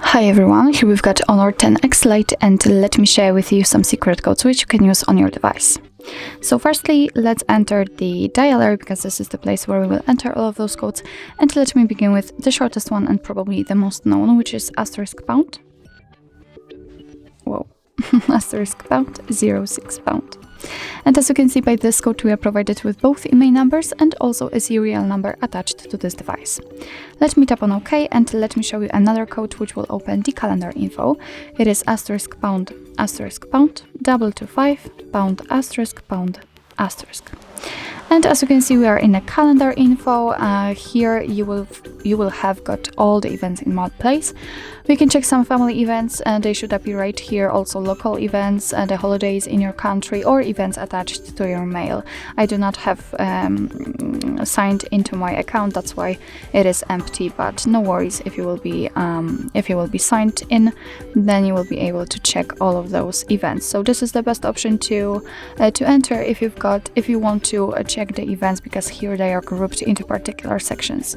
Hi everyone, here we've got Honor 10X Lite, and let me share with you some secret codes which you can use on your device. So firstly, let's enter the dialer, because this is the place where we will enter all of those codes, and let me begin with the shortest one and probably the most known, which is *##. Whoa. *##06#. And as you can see by this code, we are provided with both email numbers and also a serial number attached to this device. Let me tap on OK, and let me show you another code which will open the calendar info. It is *##, ***, And as you can see, we are in a calendar info. Here you will have got all the events in one place. We can check some family events, and they should appear right here. Also local events, the holidays in your country, or events attached to your mail. I do not have signed into my account, that's why it is empty. But no worries, if you will be signed in, then you will be able to check all of those events. So this is the best option to enter if you want to check the events, because here they are grouped into particular sections.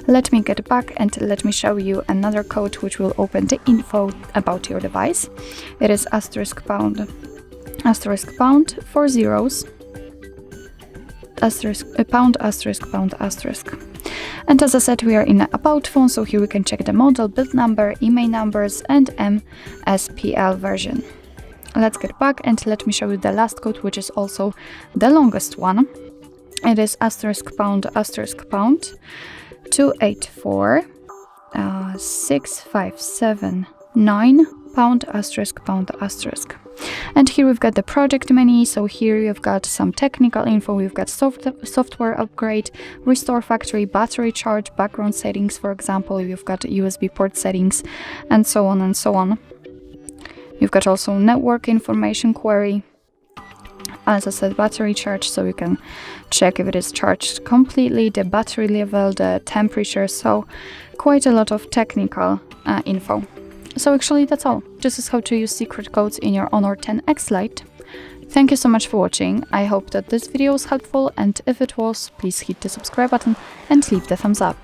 Let me get back and let me show you another code which will open the info about your device. It is *##, 4 zeros, *##. And as I said, we are in About Phone, so here we can check the model, build number, email numbers, and MSPL version. Let's get back and let me show you the last code, which is also the longest one. It is *##, 284 6579 ###. And here we've got the project menu. So here you've got some technical info. We've got software upgrade, restore factory, battery charge, background settings, for example. You've got USB port settings, and so on and so on. You've got also network information query. As I said, battery charge, so you can check if it is charged completely, the battery level, the temperature, so quite a lot of technical info. So actually that's all. This is how to use secret codes in your Honor 10X Lite. Thank you so much for watching. I hope that this video was helpful, and if it was, please hit the subscribe button and leave the thumbs up.